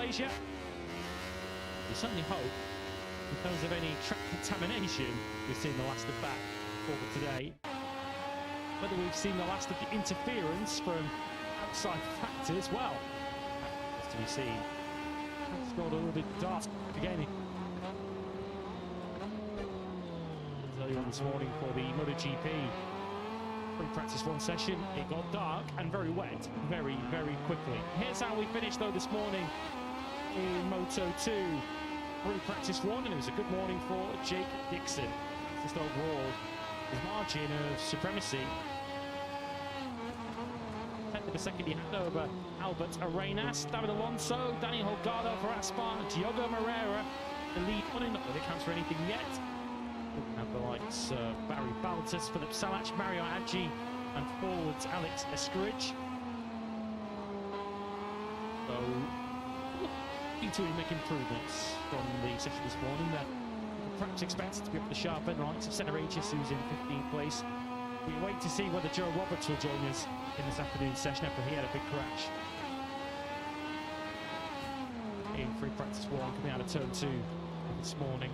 Malaysia. We certainly hope, in terms of any track contamination, we've seen the last of that for today. Whether we've seen the last of the interference from outside factors, well, that's to be seen. It's got a little bit dark again. Earlier on this morning for the MotoGP pre-practice one session, it got dark and very wet very, very quickly. Here's how we finished though this morning in Moto2 pre-practice one, and it was a good morning for Jake Dixon. Just overall, his margin of supremacy. 10th of a second he had over Albert Arenas, David Alonso, Dani Holgado for Aspar, Diogo Moreira, the lead on in. Not that it counts for anything yet. And the likes Barry Baltas, Philip Salac, Mario Adji, and forwards Alex Escourage. So, looking to make improvements from the session this morning. Perhaps expected to be up the sharp end, the likes of Senna Regis, who's in 15th place. We wait to see whether Joe Roberts will join us in this afternoon's session after he had a big crash in free practice one, coming out of turn 2 this morning.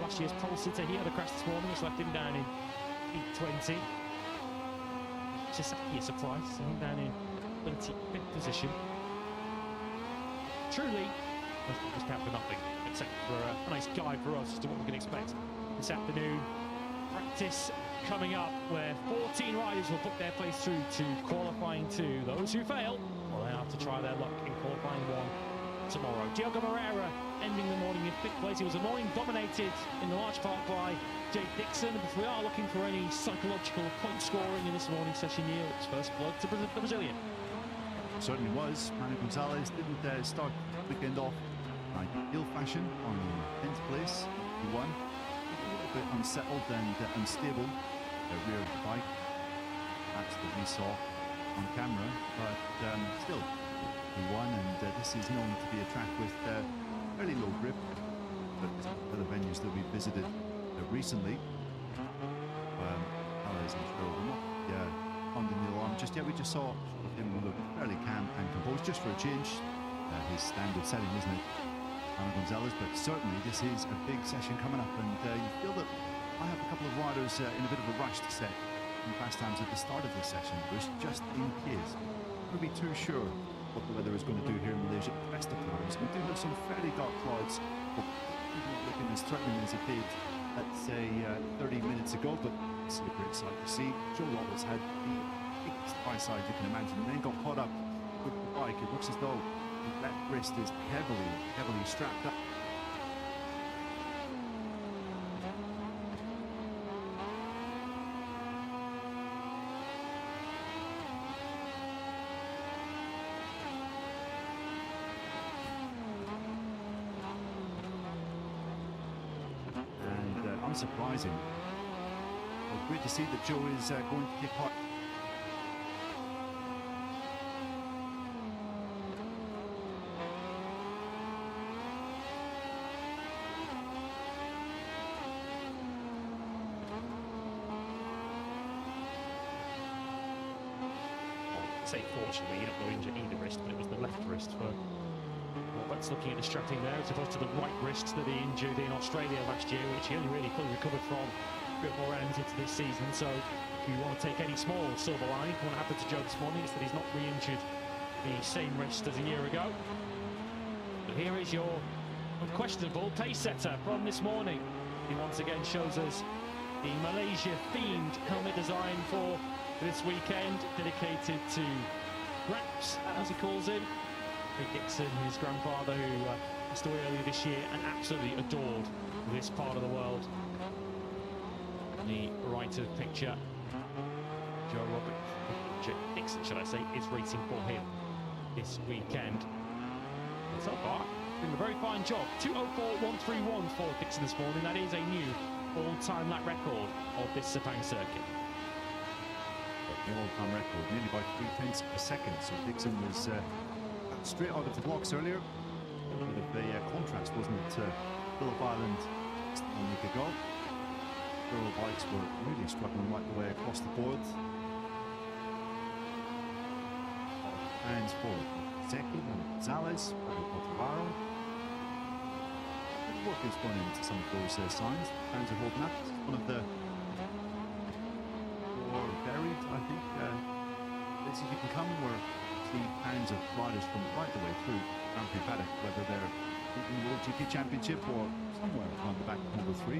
Last year's pole sitter, he had a crash this morning, which left him down in P20. Just a surprise, seeing him down in 25th position. Truly, was count for nothing, except for a nice guide for us as to what we can expect this afternoon. Practice coming up, where 14 riders will book their place through to qualifying 2. Those who fail, well, they have to try their luck in qualifying 1 tomorrow. Diogo Moreira ending the morning in 5th place. It was a morning dominated in the large part by Jake Dixon. And if we are looking for any psychological point scoring in this morning session here, it's first blood to the Brazilian. Certainly was. Manu Gonzalez didn't start the weekend off in ideal fashion on 10th place. He won. A little bit unsettled and unstable at rear of the bike. That's what we saw on camera, but still he won, and this is known to be a track with fairly low grip, but other venues that we've visited recently. Alex, I'm sure we're not funding the alarm just yet. We just saw him look fairly calm and composed, just for a change. His standard setting, isn't it, Manu Gonzalez? But certainly this is a big session coming up, and you feel that I have a couple of riders in a bit of a rush to set some fast times at the start of this session, just in case. Don't be too sure what the weather is going to do here in Malaysia at the best of times. We do have some fairly dark clouds, but not looking as threatening as it did, let's say, 30 minutes ago, but it's a great sight to see. Joe Roberts had the biggest eyesight you can imagine, and then got caught up with the bike. It looks as though that wrist is heavily strapped up. Unsurprising. Well, great to see that Joe is going to take part. I say fortunately, he didn't injure either wrist, but it was the left wrist for Roberts. Looking at the strapping there, as opposed to the right wrist that he injured in Australia last year, which he only really fully recovered from a bit more rounds into this season. So if you want to take any small silver lining from what happened to Joe this morning, it's that he's not re-injured the same wrist as a year ago. But here is your unquestionable pace setter from this morning. He once again shows us the Malaysia-themed helmet design for this weekend, dedicated to Raps, as he calls him. Jake Dixon, his grandfather, who passed away earlier this year and absolutely adored this part of the world. The right of the picture, Jake Dixon, should I say, is racing for him this weekend. And so far, doing a very fine job. 2:04.131 for Dixon this morning. That is a new all-time lap record of this Sepang circuit. The all-time record, nearly by 3/10 per second. So Dixon was straight out of the blocks earlier. A bit of a contrast, wasn't it? Phillip Island a week ago. Euro bikes were really struggling right the way across the board. Hands forward. Second, Gonzalez, Fabio Quartararo. Good work is going into some of those signs. Fans are holding up. This is one of the more varied, I think, places you can come where see fans of riders from right the way through Grand Prix paddock, whether they're in the MotoGP Championship or somewhere on the back of Moto3.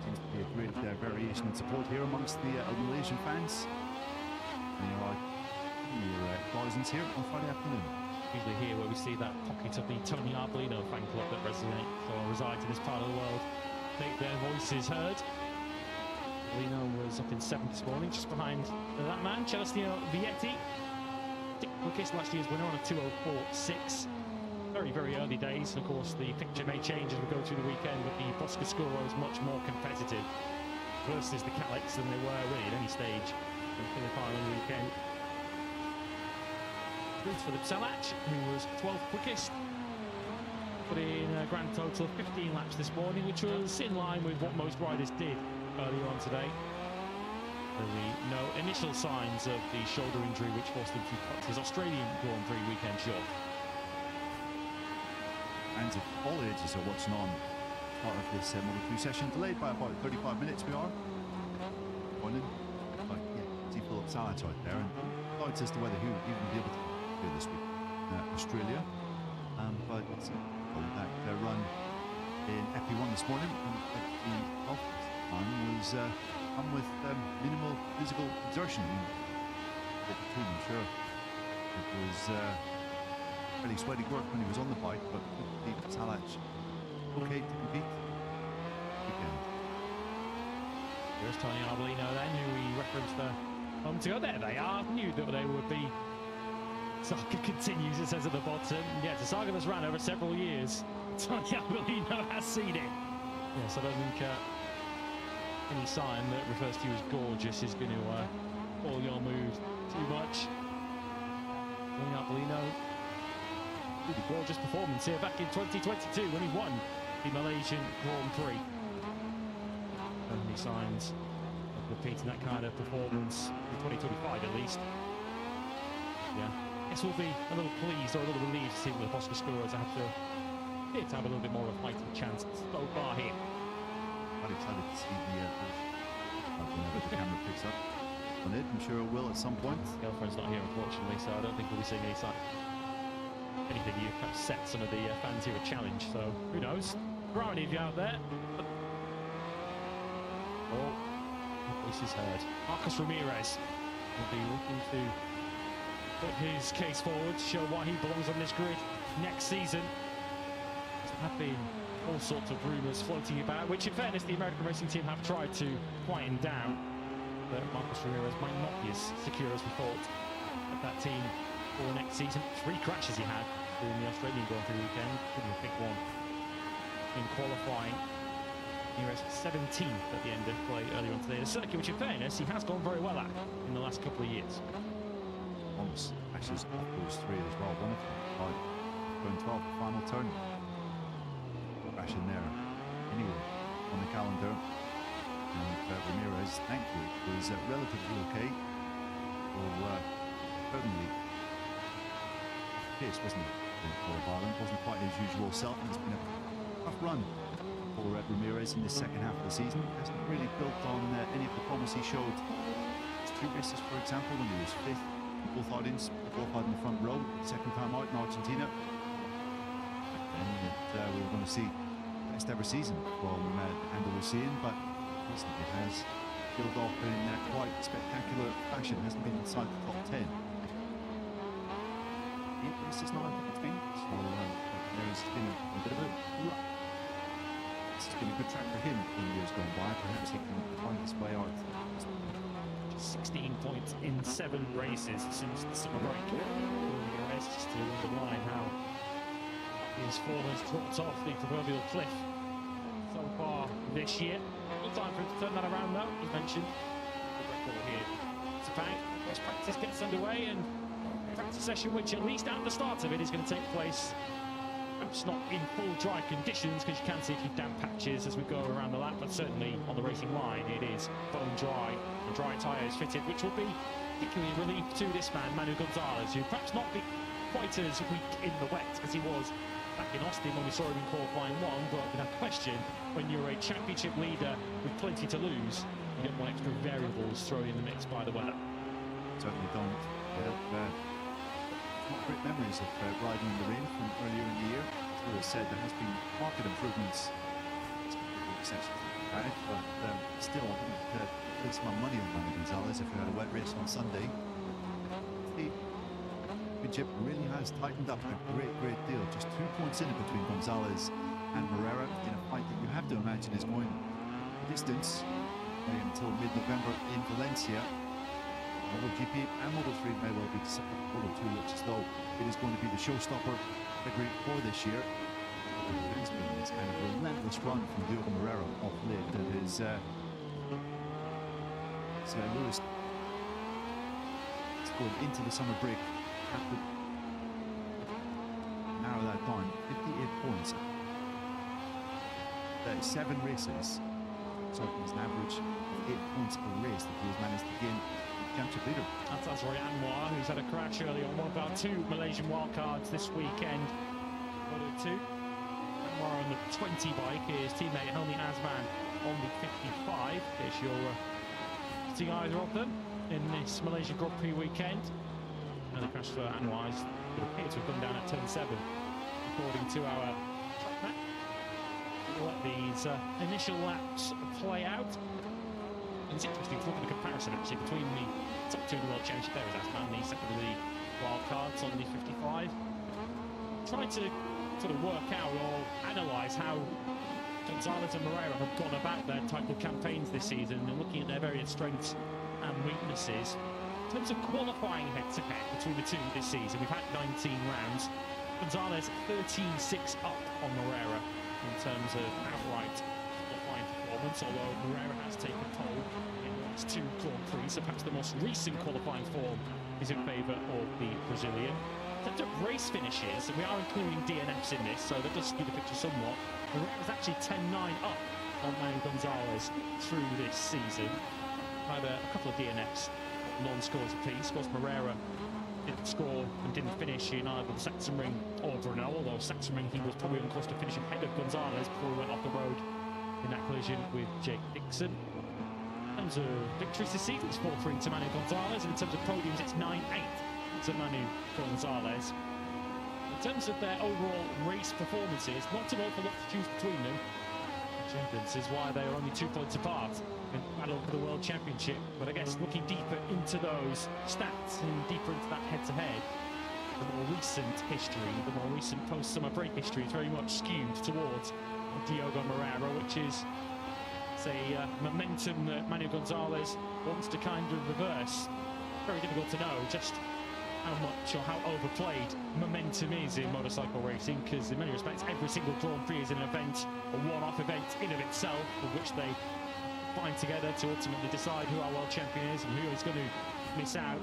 Seems to be a great variation in support here amongst the Malaysian fans. And there are thousands here on Friday afternoon. Usually here where we see that pocket of the Tony Arbolino fan club that resides in this part of the world, make their voices heard. Arbolino was up in 7th this morning, just behind that man, Celestino Vietti. Quickest last year's winner on a 2:04.6. Very, very early days. And of course, the picture may change as we go through the weekend, but the Boscoscuro is much more competitive versus the Calyx than they were really at any stage in the Phillip Island weekend. Good for the Salach, who was 12th quickest. Put in a grand total of 15 laps this morning, which was in line with what most riders did earlier on today. No initial signs of the shoulder injury which forced him to cut his Australian Grand Prix weekend short. Fans of all ages are watching on part of this Moto2 session, delayed by about 35 minutes we are. Going in, but yeah, see Philip Salach out there, and doubts as to whether he would even be able to do this week in Australia. But that run in FP1 this morning, and the golf time was come with minimal physical exertion. I'm sure it was really sweaty work when he was on the bike, but the Salach okay to compete again. Here's Tony Arbolino then, who we referenced a moment ago. There they are. Knew that they would be. Saga continues, it says at the bottom. Yeah, it's a saga that's ran over several years. Tony Arbolino has seen it. Yes, I don't think any sign that refers to you as gorgeous is going to spoil your mood too much. Tony Arbolino, really gorgeous performance here back in 2022 when he won the Malaysian Grand Prix. Only signs of repeating that kind of performance in 2025 at least. Yeah, I guess we'll be a little pleased or a little relieved to see what the Boscoscuros have to have a little bit more of a fighting chance so far here. Quite excited to see whenever the camera picks up on it. I'm sure it will at some point. Girlfriend's not here, unfortunately, so I don't think we'll be seeing any sign. If anything, you have set some of the fans here a challenge, so who knows? There are any of you out there. Oh, voice is heard. Marcos Ramirez will be looking to put his case forward, show why he belongs on this grid next season. There have been all sorts of rumours floating about, which in fairness the American racing team have tried to quieten down. But Marcos Ramirez might not be as secure as we thought at that team for next season. 3 crashes he had during the Australian Grand Prix weekend, including a big one in qualifying. He was 17th at the end of play earlier on today. The circuit, which in fairness he has gone very well at in the last couple of years. Once crashes off those 3 as well. One of them by turn 12, final turn. Crash in there anyway on the calendar. And Ramirez, thankfully, was relatively okay. Well, certainly pace, wasn't it? In Phillip Island wasn't quite his usual self, and it's been a tough run for Ramirez in the second half of the season. Hasn't really built on any of the promise he showed. His 2 races, for example, when he was 5th in both outings, qualified in the front row, second time out in Argentina. And we were going to see best ever season from Andalusian, but recently has killed off in quite spectacular fashion. Hasn't been inside the top 10. 8 races now, I think it's been. So there's been a bit of a rut. It's been a good track for him in years gone by. Perhaps he can find his way out. 16 points in 7 races since the summer break. Ramirez just to underline how his form has dropped off the proverbial cliff so far this year. Good time for him to turn that around though, as mentioned. The record here. Sepang Live Practice gets underway, and practice session which at least at the start of it is going to take place, perhaps not in full dry conditions because you can see a few damp patches as we go around the lap, but certainly on the racing line it is bone dry and dry tyres fitted, which will be particularly relief to this man, Manu Gonzalez, who perhaps not be quite as weak in the wet as he was back in Austin when we saw him in qualifying one, but without question, when you're a championship leader with plenty to lose, you don't want extra variables thrown in the mix by the weather. Certainly don't. Not great memories of riding in the rain from earlier in the year. As Lewis said, there has been market improvements. Right, but still, I wouldn't place my money on Manuel Gonzalez if we had a wet race on Sunday. The championship really has tightened up a great deal. Just 2 points in it between Gonzalez and Moreira in a fight that you have to imagine is going a distance until mid-November in Valencia. MotoGP and Moto3 may well be separate. Moto2 looks as though it is going to be the showstopper category for this year. It's been this kind of relentless run from Diogo Moreira off late that is Lewis going into the summer break. Have to narrow that down. 58 points. 7 races. So it's an average of 8 points per race that he has managed to gain championship leader. That's Roy Anwar, who's had a crash early on one of our 2 Malaysian wildcards this weekend. Moto2. Anwar on the 20 bike, his teammate Helmi Azman on the 55. In case you're seeing either of them in this Malaysian Grand Prix weekend. And the crash for Anwar would appear to have gone down at turn 7, according to our track map. We'll let these initial laps play out. And it's interesting to look at the comparison actually between the top 2 in the World Championship. There is Azman, the second of the wildcards on the 55. Trying to sort of work out or analyse how Gonzalez and Moreira have gone about their title campaigns this season and looking at their various strengths and weaknesses. In terms of qualifying head-to-head between the 2 this season, we've had 19 rounds. Gonzalez 13-6 up on Moreira in terms of outright qualifying performance, although Moreira has taken toll in the last 2 Grand Prix, so perhaps the most recent qualifying form is in favour of the Brazilian. In terms of race finishes, and we are including DNFs in this, so that does skew the picture somewhat. Moreira's actually 10-9 up on Manuel Gonzalez through this season. Had a couple of DNFs, non-scores apiece. Of course, Moreira didn't score and didn't finish in either the Sachsenring or Brunel, although Sachsenring he was probably on course to finish ahead of Gonzalez before he went off the road in that collision with Jake Dixon. In terms of victories this season, it's 4-3 to Manuel Gonzalez, and in terms of podiums, it's 9-8 to Manuel Gonzalez. In terms of their overall race performances, not an awful lot to choose between them, which evidences why they are only 2 points apart in battle for the World Championship. But I guess looking deeper into those stats and deeper into that head-to-head, the more recent history, the more recent post-summer break history is very much skewed towards Diogo Moreira, which is, say, momentum that Manuel Gonzalez wants to kind of reverse. Very difficult to know just how much or how overplayed momentum is in motorcycle racing, because in many respects every single Grand Prix is an event, a one-off event in of itself, of which they bind together to ultimately decide who our world champion is and who is going to miss out.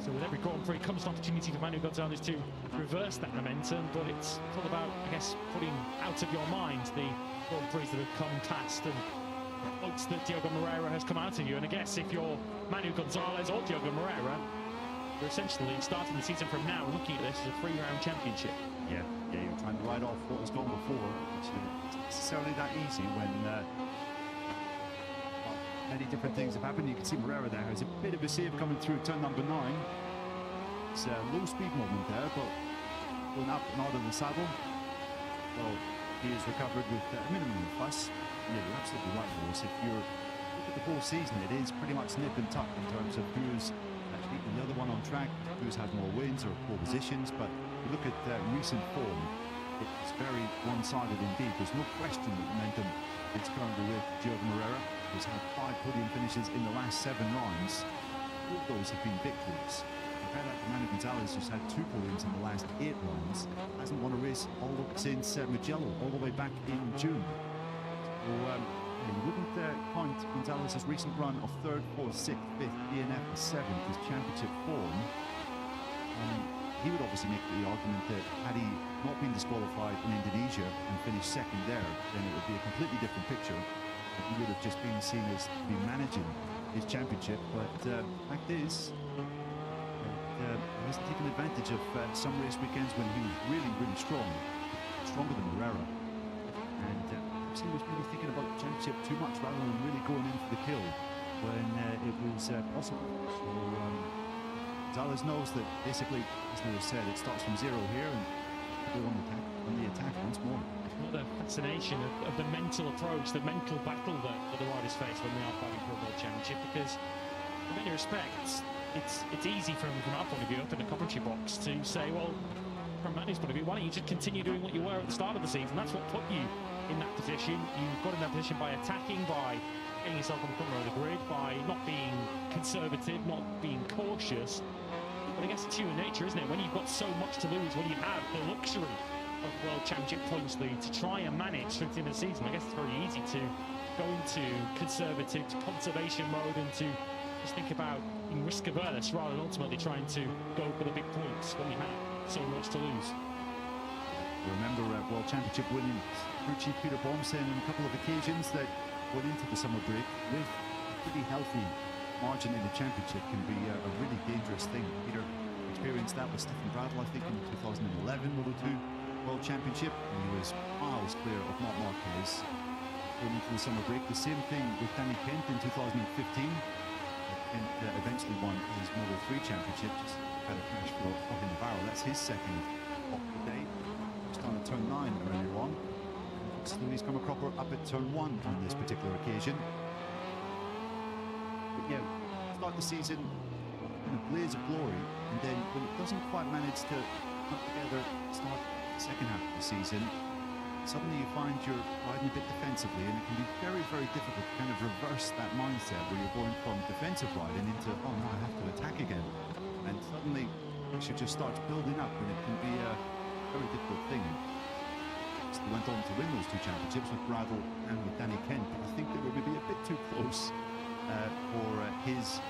So with every Grand Prix comes an opportunity for Manuel Gonzalez to reverse that momentum, but it's all about, I guess, putting out of your mind the Grand Prix that have come past and the points that Diogo Moreira has come out of you. And I guess if you're Manuel Gonzalez or Diogo Moreira, you're essentially starting the season from now looking at this as a 3-round championship. Yeah, you're trying to ride off what was gone before, which isn't necessarily that easy when many different things have happened. You can see Moreira there has a bit of a save coming through turn number 9. It's a low speed moment there, but going up and out of the saddle. Well, he is recovered with a minimum of fuss. Yeah, you're absolutely right, Lewis. If you look at the whole season, it is pretty much nip and tuck in terms of who's beaten the other one on track, who's had more wins or pole positions. But if you look at recent form, it's very one-sided indeed. There's no question that momentum is currently with Diogo Moreira, who's had 5 podium finishes in the last 7 rounds. 4 of those have been victories. Compare that to Manuel Gonzalez, who's had 2 podiums in the last 8 rounds, hasn't won a race since Mugello, all the way back in June. So you wouldn't count Gonzalez's recent run of 3rd, 4th, 6th, 5th, DNF and 7th as championship form. He would obviously make the argument that had he not been disqualified in Indonesia and finished 2nd there, then it would be a completely different picture. He would have just been seen as to be managing his championship. But the fact is, he hasn't taken advantage of some race weekends when he was really, really strong, stronger than Herrera. And perhaps he was maybe thinking about the championship too much rather than really going in for the kill when it was possible. So Gonzalez knows that basically, as Lewis said, it starts from zero here and go on the attack once more. What the fascination of the mental approach, the mental battle that the riders face when they are fighting for a world championship, because in many respects, it's easy from our point of view up in the commentary box to say, well, from Manny's point of view, why don't you just continue doing what you were at the start of the season? That's what put you in that position. You got in that position by attacking, by getting yourself on the corner of the grid, by not being conservative, not being cautious. But I guess it's human nature, isn't it? When you've got so much to lose, when you have the luxury of World Championship points lead to try and manage through the end of the season, I guess it's very easy to go into conservative, conservation mode and to just think about being risk averse rather than ultimately trying to go for the big points when you have so much to lose. Remember World Championship winning crew chief Peter Baum saying on a couple of occasions that going into the summer break with a pretty healthy margin in the championship can be a really dangerous thing. Peter experienced that with Stefan Bradl, I think, in the 2011 Moto2 World Championship, and he was miles clear of Marc Marquez going into the summer break. The same thing with Danny Kent in 2015. Kent eventually won his Moto3 Championship, just had a crash for Jorge Navarro. That's his second of the day. Just on turn 9 earlier on. He's come a cropper up at turn 1 on this particular occasion. But yeah, start the season in a blaze of glory, and then when it doesn't quite manage to come together, start the second half of the season, suddenly you find you're riding a bit defensively, and it can be very, very difficult to kind of reverse that mindset where you're going from defensive riding into, oh no, I have to attack again. And suddenly pressure just starts building up, and it can be a very difficult thing. They went on to win those two championships with Bradl and with Danny Kent, but I think they were maybe a bit too close for his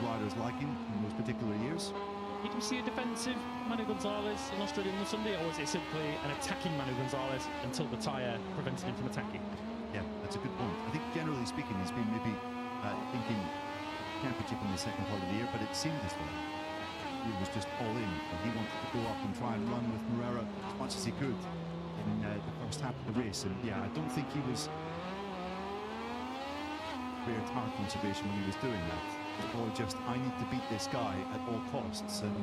riders' liking in those particular years. Did we see a defensive Manu Gonzalez in Australia on the Sunday, or was it simply an attacking Manu Gonzalez until the tyre prevented him from attacking? Yeah, that's a good point. I think generally speaking, he's been maybe thinking championship in the second part of the year, but it seemed as though he was just all in, and he wanted to go up and try and run with Herrera as much as he could in the first half of the race. And yeah, I don't think he was clear tire conservation when he was doing that. It was more just, I need to beat this guy at all costs, and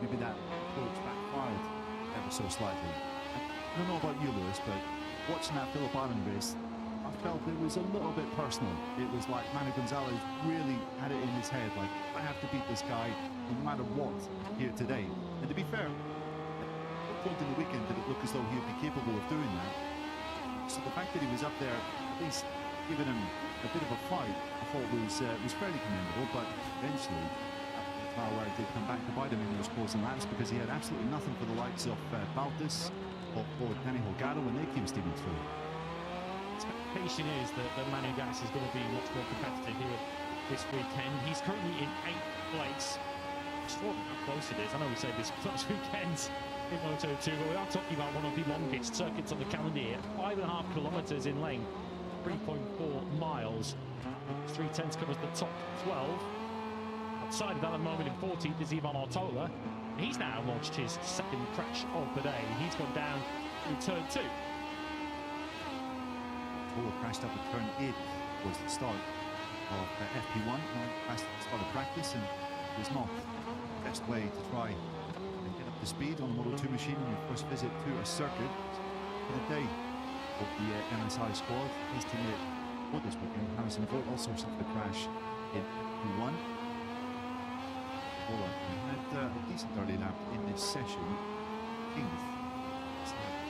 maybe that approach backfired ever so slightly. I don't know about you, Lewis, but watching that Phillip Island race, I felt it was a little bit personal. It was like Manu Gonzalez really had it in his head, like, I have to beat this guy no matter what here today. And to be fair, in the weekend did it look as though he would be capable of doing that. So the fact that he was up there, at least giving him a bit of a fight, I thought was fairly commendable. But eventually, Power did come back to bite him in those closing laps, because he had absolutely nothing for the likes of Baltus or Danny Holgado when they came steaming through. Expectation is that Manu Gas is going to be much more competitive here this weekend. He's currently in 8th place. Extraordinary how close it is. I know we say this close weekends in Moto2, but we are talking about one of the longest circuits on the calendar here. 5.5 kilometres in length, 3.4 miles. 3/10 covers the top 12. Outside of that, at the moment in 14th is Ivan Ortola. He's now launched his second crash of the day. He's gone down through turn 2. Ortola crashed up at turn 8 was the start of FP1. Crashed at the start of practice, and it was not the best way to try the speed on the Moto2 machine on your first visit to a circuit. For the day of the MSI squad, his teammate for this weekend, Harrison Vogt, also suffered a crash in Q1. Had a decent early lap in this session. 15th,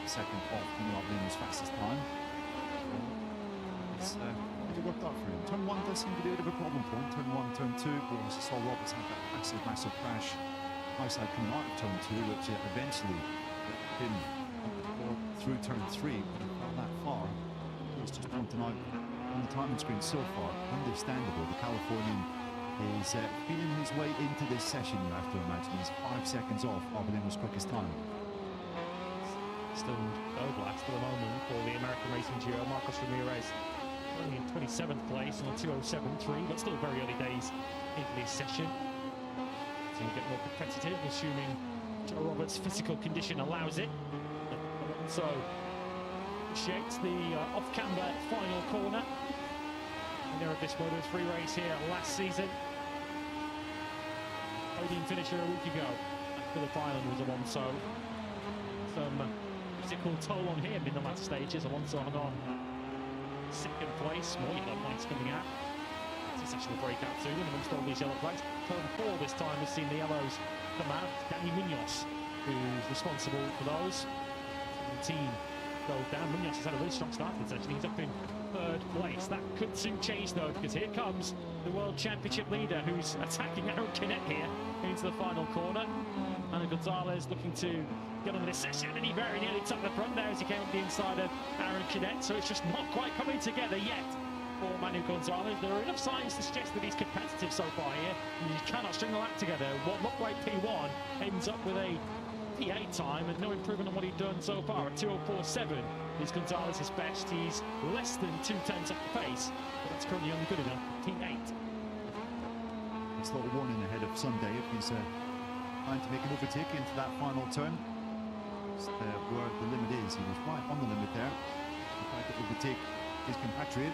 second off coming up in his fastest time. It's really worked out for him. Turn 1 does seem to be a bit of a problem for him. Turn 1, turn 2, we also saw Roberts have that massive crash high side coming out of turn 2, which eventually put him through turn 3, but he fell that far. It's just pointing out on the timing screen so far, understandable. The Californian is feeling his way into this session, you have to imagine. He's 5 seconds off Arbolinos' quickest time. Still third last for the moment for the American racing duo. Marcos Ramirez only in 27th place on a 2:07.3, but still very early days into this session. to get more competitive, assuming Joe Roberts' physical condition allows it. So, shapes the off-camber final corner. Winner of this Moto3 race here last season. Podium finisher a week ago. Phillip Island was Alonso. Some physical toll on him in the last stages. Alonso hung on second place. More yellow flags coming out. It's a sessional breakout soon amongst all these yellow flags. Turn 4 this time has seen the yellows come out. Danny Munoz, who's responsible for those. 17 goes down. Munoz has had a really strong start to the session. He's up in third place. That could soon change though, because here comes the World Championship leader who's attacking Aaron Canet here into the final corner. Manu Gonzalez looking to get on this session, and he very nearly took the front there as he came up the inside of Aaron Canet, so it's just not quite coming together yet for Manu Gonzalez. There are enough signs to suggest that he's competitive so far here, and he cannot string the act together. What looked like P1 ends up with a P8 time and no improvement on what he'd done so far. At 2:04.7 is Gonzalez's best. He's less than 2/10 off the pace, but that's currently only good enough. P8. It's a little warning ahead of Sunday if he's trying to make an overtake into that final turn. Where the limit is, he was right on the limit there. He tried to overtake his compatriot.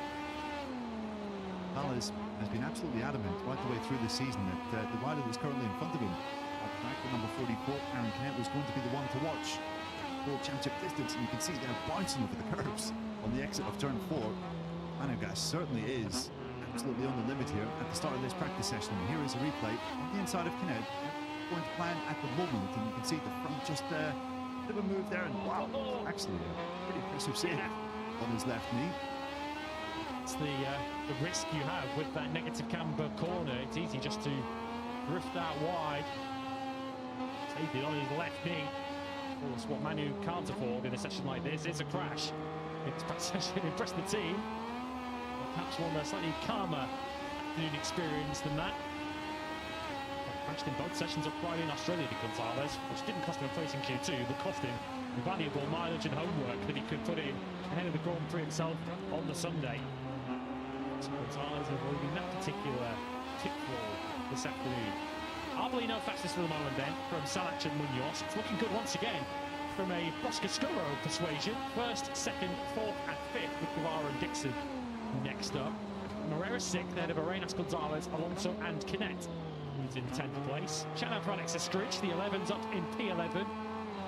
Gonzalez has been absolutely adamant right the way through the season that the rider that's currently in front of him, number 44, Aaron Canet, was going to be the one to watch. World Championship distance, and you can see they're bouncing over the curbs on the exit of turn 4. Manu certainly is absolutely on the limit here at the start of this practice session. And here is a replay on the inside of Canet, going to plan at the moment, and you can see the front just a bit of a move there, and wow, actually a pretty impressive save on his left knee. It's the risk you have with that negative camber corner. It's easy just to drift out wide. Saved it on his left knee. Of course, what Manu can't afford in a session like this is a crash. It's practice session impressed the team. Perhaps one slightly calmer afternoon experience than that. Crashed in both sessions of Friday in Australia to Gonzalez, which didn't cost him a place in Q2, but cost him valuable mileage and homework that he could put in ahead of the Grand Prix itself on the Sunday. So Gonzalez avoiding that particular pitfall this afternoon. Arbolino fastest for the moment then from Salach and Munoz. It's looking good once again from a Boscascuro persuasion. First, second, fourth and fifth with Guevara and Dixon next up. Moreira sixth ahead of Arenas, Gonzalez, Alonso and Canet. He's in 10th place. Shout out for Alex Estridge, the 11's up in P11.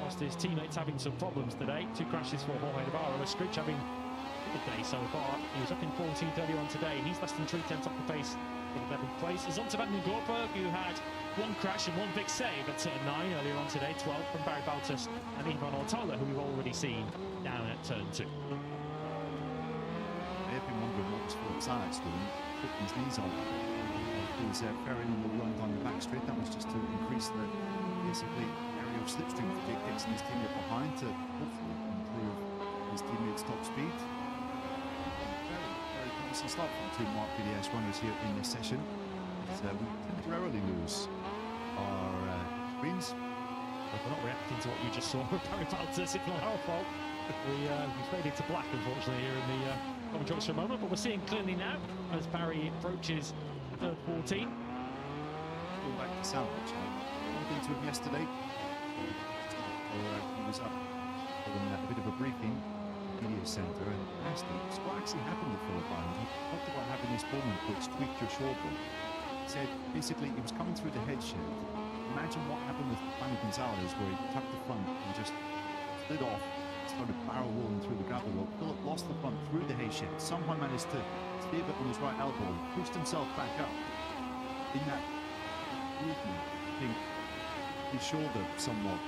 Whilst his teammates having some problems today. 2 crashes for Jorge Navarro. Estridge having a good day so far. He was up in 14th earlier on today. He's less than 3/10 off the pace in 11th place. He's on to Van den Gorberg, who had 1 crash and 1 big save at turn 9 earlier on today. 12 from Barry Baltus and Ivan Ortola, who we've already seen down at turn 2. I have been wondering what was Phillip Salach doing, putting his knees on. He was ferrying on the run down the back straight. That was just to increase the basically area of slipstream for Jake Dixon, his teammate behind, to hopefully improve his teammate's top speed. Very promising start from 2 Mark PDS runners here in this session. We temporarily lose our screens. If we're not reacting to what you just saw with Barry Baltus, it's not our fault. We faded to black, unfortunately, here in the commentary for a moment, but we're seeing clearly now as Barry approaches third 14. Going back to Salach, I bumped into him yesterday. He was up for a bit of a briefing media centre and asked him, so what actually happened with Phillip Island? He talked about having this moment which tweaked your shoulder. He said basically he was coming through the head shield. Imagine what happened with Manu Gonzalez, where he tucked the front and just slid off, started barrel rolling through the gravel rope. Phillip lost the front through the hay shield, somehow managed to stave it on his right elbow and pushed himself back up. In that movement, I think his shoulder somewhat,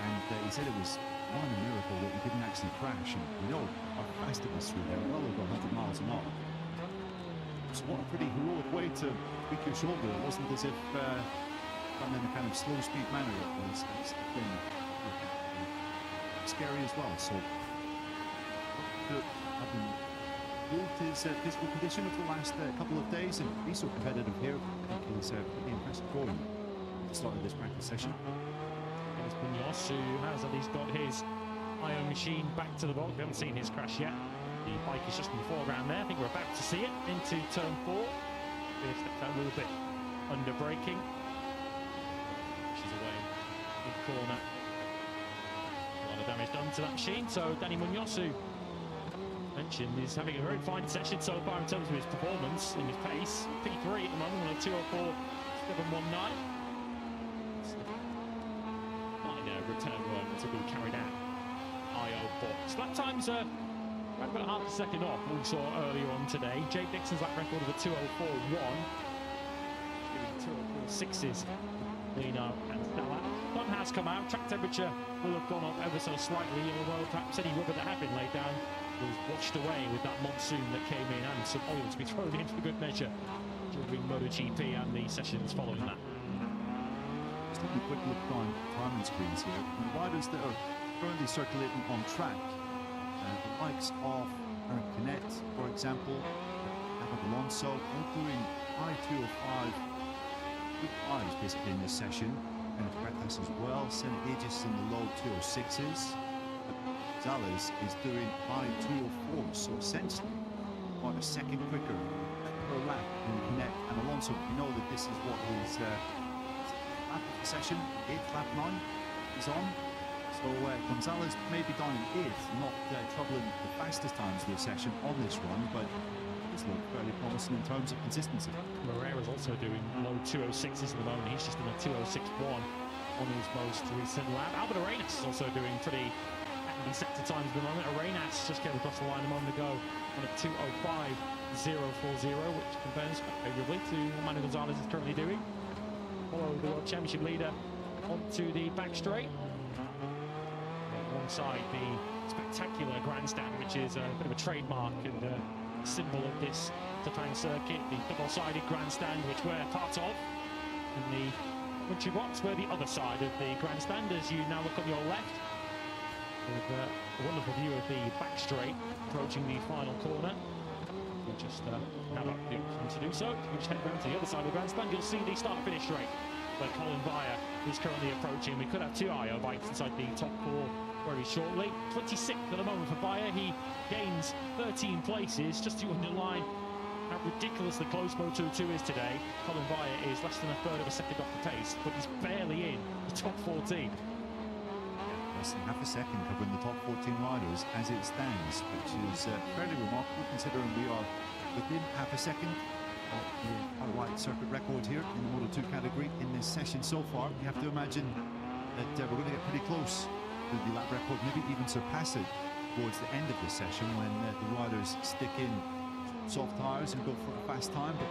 and he said it was a miracle that he didn't actually crash. And we know how fast it was through there, well over 100 miles an hour. So what a pretty heroic way to tweak your shoulder. It wasn't as if done in a kind of slow speed manner. It was been scary as well. So having built his physical condition over the last couple of days and be so competitive here, I think is pretty impressive going at the start of this practice session. There's Munoz, who has at least got his iron machine back to the box. We haven't seen his crash yet. The bike is just in the foreground there. I think we're about to see it into turn 4. Stepped out a little bit under braking. mid-corner. A lot of damage done to that machine, so Danny Munoz, who mentioned, is having a very fine session so far in terms of his performance in his pace. P3 at the moment on a 2:04.719. Return work to be carried out. IO box. Lap times are around about half a second off. We saw earlier on today. Jake Dixon's lap record of a 2:04.1. Doing 2:04.6s. Lino and Stella. Sun has come out. Track temperature will have gone up ever so slightly, although perhaps any rubber that had been laid down was washed away with that monsoon that came in, and some oil to be thrown in for good measure during MotoGP and the sessions following that. Just having a quick look on timing screens here. And the riders that are currently circulating on track, the likes of Aaron Canet, for example, David Alonso, all doing high 2:05, good highs basically in this session. And Practice as well, Senna Aegis in the low 2:06s. Gonzalez is doing high 2:04, so essentially about a second quicker per lap than Canet and Alonso. We know that this is what his lap of the session, 8th lap now, is on. So Gonzalez may be down in 8th, not troubling the fastest times of the session on this run, but it's look fairly promising in terms of consistency. Moreira's also doing low 2:06s at the moment. He's just in a 2:06.1 on his most recent lap. Albert Arenas is also doing pretty active sector times at the moment. Arenas just came across the line a moment ago on a 2:05.040, which compares quite favourably to what Manuel Gonzalez is currently doing. Follow the World Championship leader onto the back straight. Alongside the spectacular grandstand, which is a bit of a trademark and a symbol of this Sepang circuit, the double-sided grandstand, which we're part of. In the country box, we're the other side of the grandstand, as you now look on your left, with a wonderful view of the back straight approaching the final corner. We'll just have up to do so. If you just head round to the other side of the grandstand, you'll see the start-finish straight, where Colin Vire is currently approaching. We could have two IO bikes inside the top four very shortly. 26th at the moment for Vire. He gains 13 places, just to underline how ridiculously close Moto2 is today. Colin Vire is less than a third of a second off the pace, but he's barely in the top 14. Less than half a second covering the top 14 riders as it stands, which is fairly remarkable considering we are within half a second of the outright circuit record here in the Moto2 category in this session so far. You have to imagine that we're going to get pretty close to the lap record, maybe even surpass it towards the end of the session when the riders stick in soft tyres and go for a fast time. But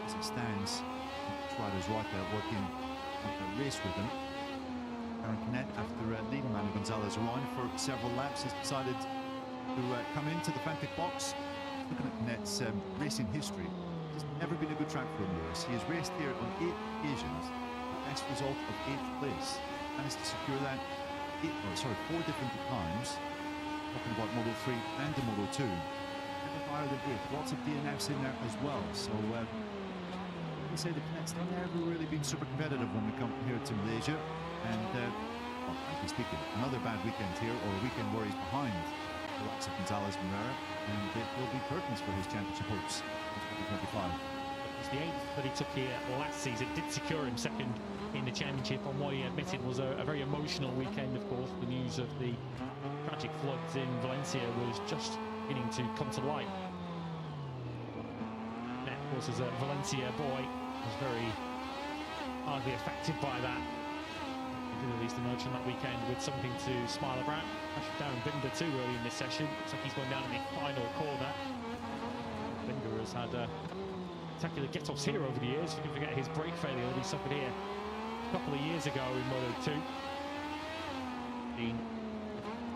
as it stands, the riders right there working on the race with them. Aaron Canet, after leading Manuel Gonzalez around for several laps, has decided to come into the frantic box. Looking at Canet's racing history, it's never been a good track for him, Lewis. He has raced here on 8 occasions, the best result of 8th place. Managed to secure that 4 different times. Talking about Moto3 and the Moto2. Never higher than 8th. Lots of DNFs in there as well. So we say the Canet's never really been super competitive when we come here to Malaysia. And, well, frankly speaking, another bad weekend here, or a weekend where he's behind the likes of Gonzalez Moreira, and it will be curtains for his championship hopes in 2025. It was the 8th that he took here last season. Did secure him second in the championship on what he admitted was a very emotional weekend, of course. The news of the tragic floods in Valencia was just beginning to come to light. And of course, as a Valencia boy, was very hardly affected by that. He did at least emerge from that weekend with something to smile about. Actually, Darren Binder too early in this session. Looks like he's going down in the final corner. Binder has had spectacular get-offs here over the years. You can forget his brake failure that he suffered here a couple of years ago in Moto2. Being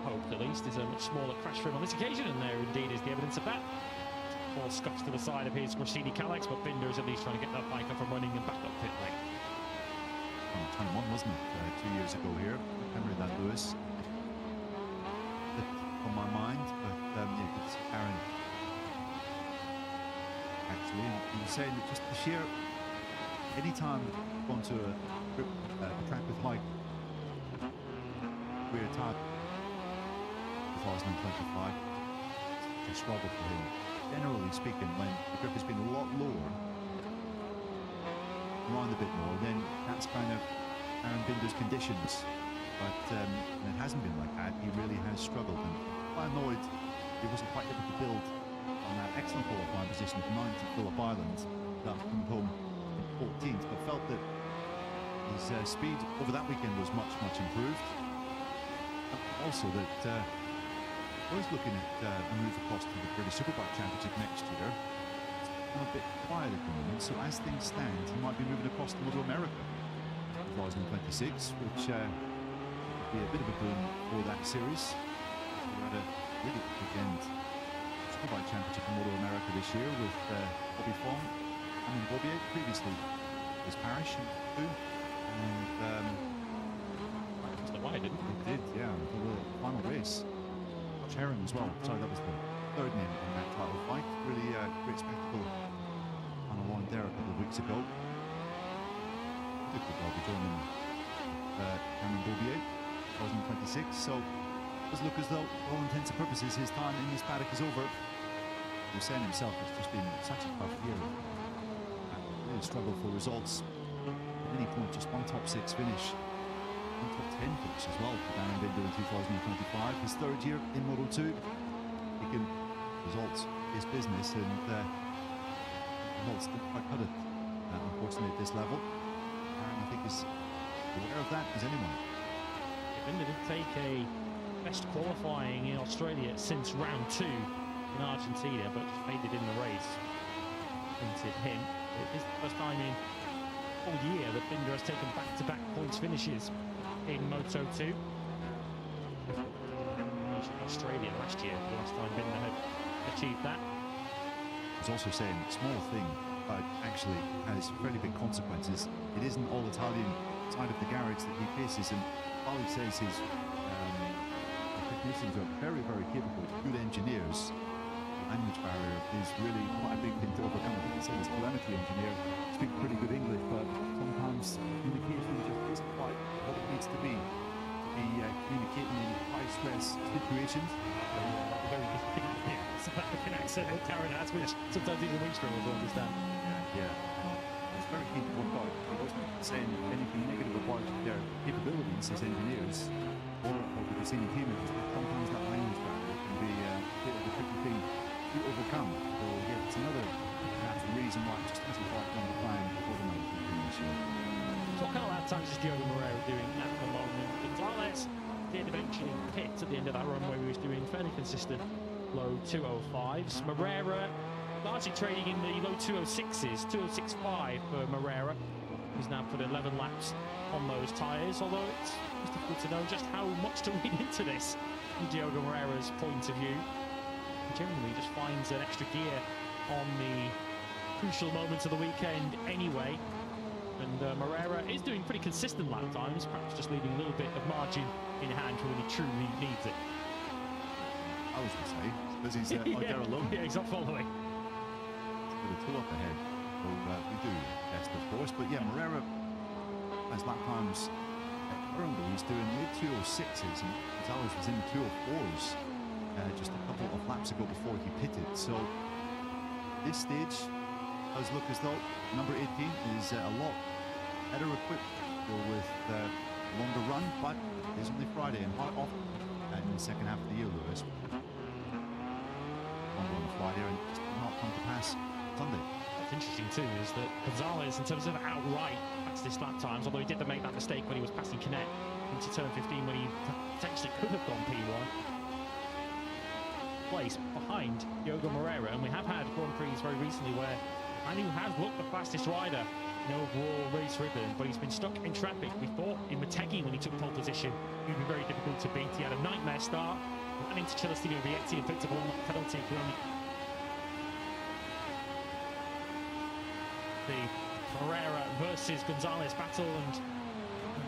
hoped, at least, is a much smaller crash for him on this occasion, and there indeed is the evidence of that. Ball scuffs to the side of his Grassini Calex, but Binder is at least trying to get that bike up and running and back up pit lane. 21, wasn't it? 2 years ago here. I remember that, Lewis. On my mind, but yeah, it's Aaron. Actually, he was saying that just the sheer, anytime you've gone to a track with high rear tire, 2025, it's a struggle for him. Generally speaking, when the grip has been a lot lower, around a bit more, then that's kind of Aaron Binder's conditions, but and it hasn't been like that. He really has struggled, and quite annoyed he wasn't quite able to build on that excellent qualifying position of 9th at Phillip Island, that coming home in 14th, but felt that his speed over that weekend was much improved. And also that I was looking at a move across to the British Superbike Championship next year. It's a bit quiet at the moment, so as things stand, he might be moving across to Moto America 2026, which would be a bit of a boom for that series. We had a really good weekend Superbike Championship in Moto America this year with Bobby Fong and Bobier, previously his parish too. And the way, didn't it did, yeah, for the final race. Josh Herring as well. Sorry, that was the third name in that title fight. Really great spectacle on a line there a couple of weeks ago. Good I'll be joining Cameron Bobier 2026. So it does look as though, for all intents and purposes, his time in this paddock is over. Hussein himself has just been such a tough year. Really struggled for results. At any point, just one top 6 finish, one top 10 finish as well for Aaron Binder in 2025. His third year in Moto2. He can results his business, and results didn't quite cut it, unfortunately, at this level. And I think is aware of that as anyone. Binder did take a best qualifying in Australia since round 2 in Argentina, but just faded in the race. Hinted him. It is the first time in all year that Binder has taken back-to-back points finishes in Moto2. Australia last year, the last time Binder had achieved that. I was also saying, small thing, but actually has fairly big consequences. It isn't all Italian side of the garage that he faces, and while he says his technicians are very capable, good engineers, language barrier is really quite a big thing to overcome. So this telemetry engineer speaks pretty good English, but sometimes communication just isn't quite what it needs to be communicating in high stress situations. Very distinct South African accent that Karen has, which sometimes even we struggle to understand. Yeah. It's very keen to work out. He wasn't saying anything negative about their capabilities as engineers or with the senior team. It's just sometimes that language barrier can be a bit of a tricky thing to overcome. So yeah, it's another perhaps reason why it just hasn't quite done the plan for the this year. So what kind of lap times is Diogo Moreira doing at the moment? Gonzalez did eventually pit at the end of that run where he was doing fairly consistent low 205s. Moreira largely trading in the low 206s, 206.5 for Moreira. He's now put 11 laps on those tyres, although it's difficult to know just how much to read into this from Diogo Moreira's point of view. He generally just finds an extra gear on the crucial moments of the weekend anyway. And Moreira is doing pretty consistent lap times, perhaps just leaving a little bit of margin in hand for when he truly needs it. I was going to say, because he's out there alone. Yeah, he's not following. With a two up ahead, so we do best, of course. But yeah, Moreira has lap times currently he's doing mid 206s, and Gonzalez was in the 204s just a couple of laps ago before he pitted. So this stage does look as though number 18 is a lot better equipped to go with a longer run, but it is only Friday and how often in the second half of the year, Lewis. Longer on Friday and just not come to pass Sunday. What's interesting too is that Gonzalez, in terms of outright fastest lap times, although he did make that mistake when he was passing Canet into turn 15 when he potentially could have gone P1, place behind Diogo Moreira, and we have had Grand Prix very recently where Manu has looked the fastest rider in overall race rhythm, but he's been stuck in traffic. We thought in Motegi when he took pole position, he would be very difficult to beat. He had a nightmare start, ran into Celestino Vietti and picked up a penalty for only the Moreira versus Gonzalez battle, and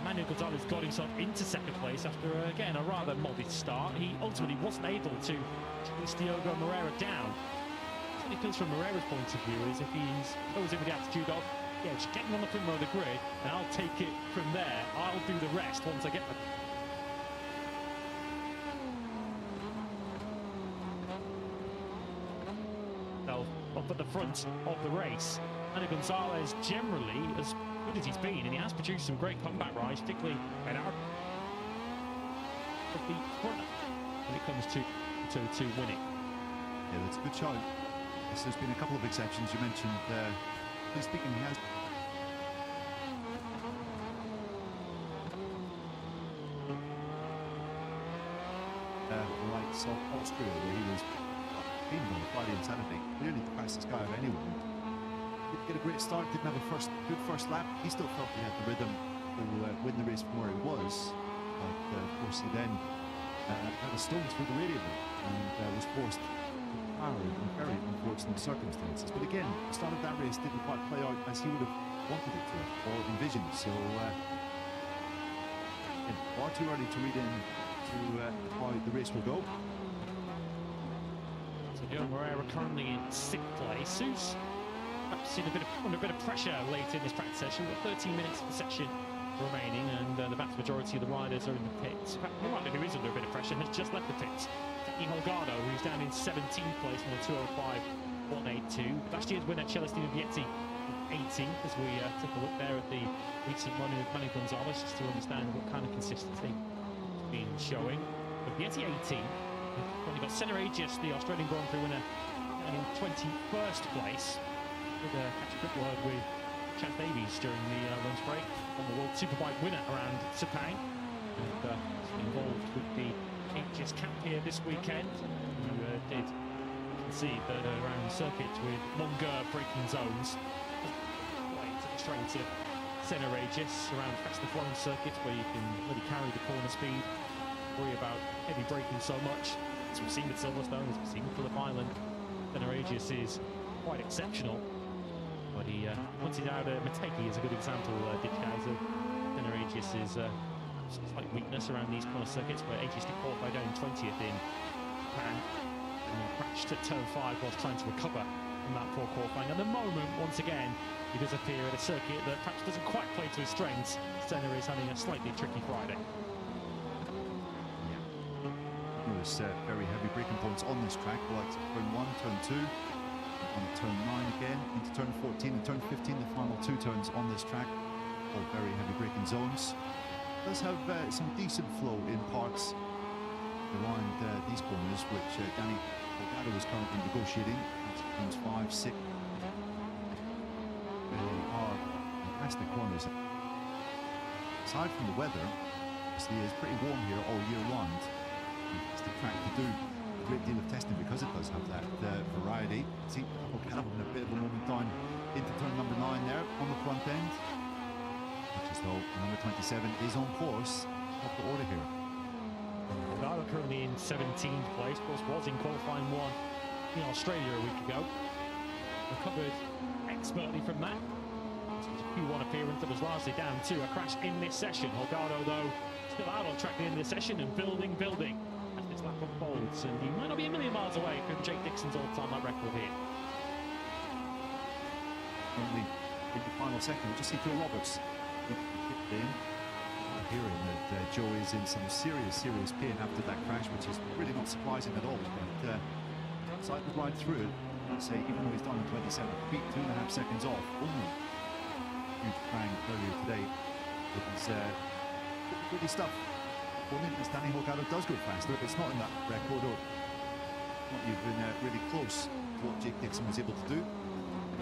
Manu Gonzalez got himself into second place after, again, a rather modest start. He ultimately wasn't able to chase Diogo Moreira down. What it feels from Moreira's point of view is if he goes in with the attitude of, yeah, just get me on the front row of the grid and I'll take it from there. I'll do the rest once I get them. Up at the front of the race. Manu Gonzalez generally has good as he's been, and he has produced some great comeback rides, particularly at our the front when it comes to Moto2 winning. Yeah, that's a good show. Yes, there's been a couple of exceptions. You mentioned, speaking, he has. Right, South Austria, where he was beaten on Friday and Saturday. Really the fastest guy of anyone. Didn't get a great start, didn't have a good first lap. He still felt he had the rhythm to win the race from where he was. But of course, he then had a stone through the radio and was forced to power in very unfortunate circumstances. But again, the start of that race didn't quite play out as he would have wanted it to or envisioned. So far too early to read in to how the race will go. So Joe Moreira currently in 6th place. Who's perhaps seen under a bit of pressure late in this practice session. We've got 13 minutes of the session remaining, and the vast majority of the riders are in the pits. In fact, the rider who is under a bit of pressure has just left the pits. Tony Holgado, who's down in 17th place on a 2:05.182. Last year's winner, Celestino Vietti, 18th, as we took a look there at the recent run with Manny Gonzalez, just to understand what kind of consistency he's been showing. But Vietti 18th. We've only got Senna Aegis, the Australian Grand Prix winner, down in 21st place. With a catch a quick word with Chad Davies during the lunch break on the World Superbike winner around Sepang, and involved with the Aegis Camp here this weekend, who did concede that around circuits with longer braking zones. Straight to Senna Aegis around faster flowing circuits where you can really carry the corner speed, worry about heavy braking so much. As we've seen with Silverstone, as we've seen with Phillip Island, Senna Aegis is quite exceptional. But he pointed out Mateki is a good example, did Kaz, of Senna Aegis's slight weakness around these corner circuits, where Aegis did qualify down 20th in Japan and crashed at turn 5 whilst trying to recover from that poor qualifying. At the moment, once again, he does appear at a circuit that perhaps doesn't quite play to his strengths. Senna is having a slightly tricky Friday. Yeah. There's very heavy braking points on this track, like turn 1, turn 2, on turn 9 again, into turn 14 and turn 15, the final 2 turns on this track, all very heavy braking zones. It does have some decent flow in parts around these corners, which Danny Holgado is currently negotiating. Turns 5, 6. Really are fantastic corners. Aside from the weather, obviously it's pretty warm here all year round. It's the track to do a great deal of testing because it does have that variety. See, Holgado having a bit of a moment down into turn number 9 there on the front end. Which is though number 27 is on course up the order here. Holgado currently in 17th place, of course was in qualifying 1 in Australia a week ago. Recovered expertly from that. It was a Q1 appearance that was largely down to a crash in this session. Holgado, though, still out on track at the end of the session and building as this lap unfolds. And he might not be a million miles away from Jake Dixon's all-time lap record here. Only in the final second, we just see Phil Roberts in. Hearing that Joe is in some serious pain after that crash, which is really not surprising at all. But cycled right through it. I'd say even though he's done in 27 feet, 2.5 seconds off, only huge bang earlier today. It was pretty stuff. Only as Danny Holgado does go faster, it's not in that record or not even really close to what Jake Dixon was able to do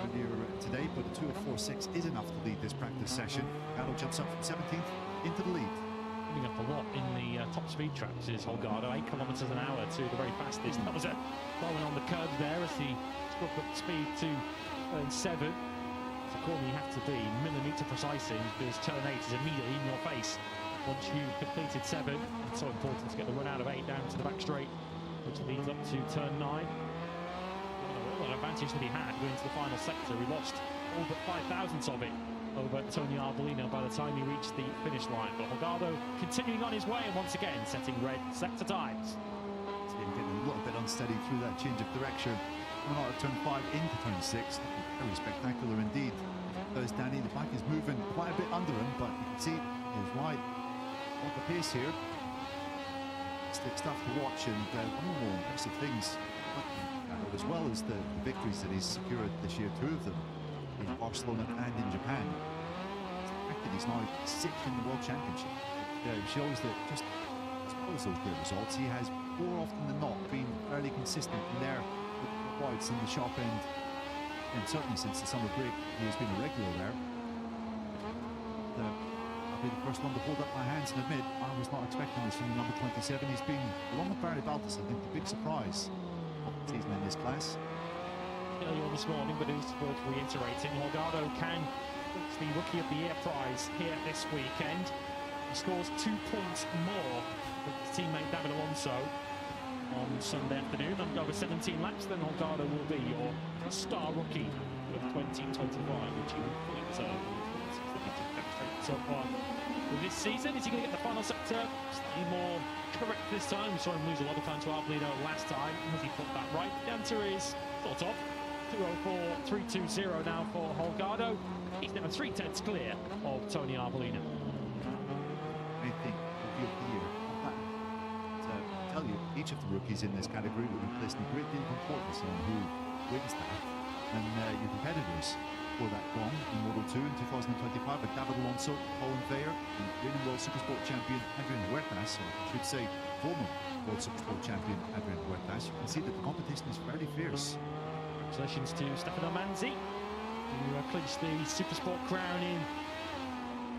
earlier today. But a 2:04.6 is enough to lead this practice session. Holgado jumps up from 17th into the lead. Coming up a lot in the top speed tracks is Holgado, 8 kilometres an hour to the very fastest. That was a blowing on the curb there as he struck up speed to turn 7. It's a corner you have to be millimetre precise in, because turn 8 is immediately in your face once you've completed 7. It's so important to get the run out of 8 down to the back straight, which leads up to turn 9. A lot of advantage that he had going into the final sector. He lost all but 5,000ths of it over Tony Arbolino by the time he reached the finish line. But Holgado continuing on his way and once again setting red sector times. Getting a little bit unsteady through that change of direction. Coming out of turn 5 into turn 6. Very spectacular indeed. There's Danny, the back is moving quite a bit under him, but you can see he's wide on the pace here. Stick stuff to watch, and one of the more impressive things, as well as the victories that he's secured this year, 2 of them in Barcelona and in Japan. He's now 6th in the World Championship. It shows that just as well as those great results, he has more often than not been fairly consistent in there with the whites in the sharp end. And certainly since the summer break, he has been a regular there. I'll be the first one to hold up my hands and admit I was not expecting this from the number 27. He's been, along with Barry Baltus, I think, the big surprise of the season in this class. Earlier on this morning, but it's worth reiterating, Holgado can wins the Rookie of the Year prize here this weekend. He scores 2 points more than his teammate David Alonso on Sunday afternoon. And over 17 laps, then Holgado will be your star rookie of 2025, which you will fully deserve. So far with this season, is he going to get the final sector slightly more correct this time? We saw him lose a lot of time to Arbolino last time. Has he put that right? The answer is sort of. 2:04.320 now for Holgado. He's now 3/10 clear of Tony Arbolino. I think Rookie of the Year of that. To tell you, each of the rookies in this category will be placing a great deal of importance on who wins that. And your competitors for that gong in Moto2 in 2025 are David Alonso, Colin Veyer, and reigning World Supersport champion Adrian Huertas, or I should say former World Supersport champion Adrian Huertas. You can see that the competition is fairly fierce. Congratulations to Stefano Manzi, who clinched the Supersport crown in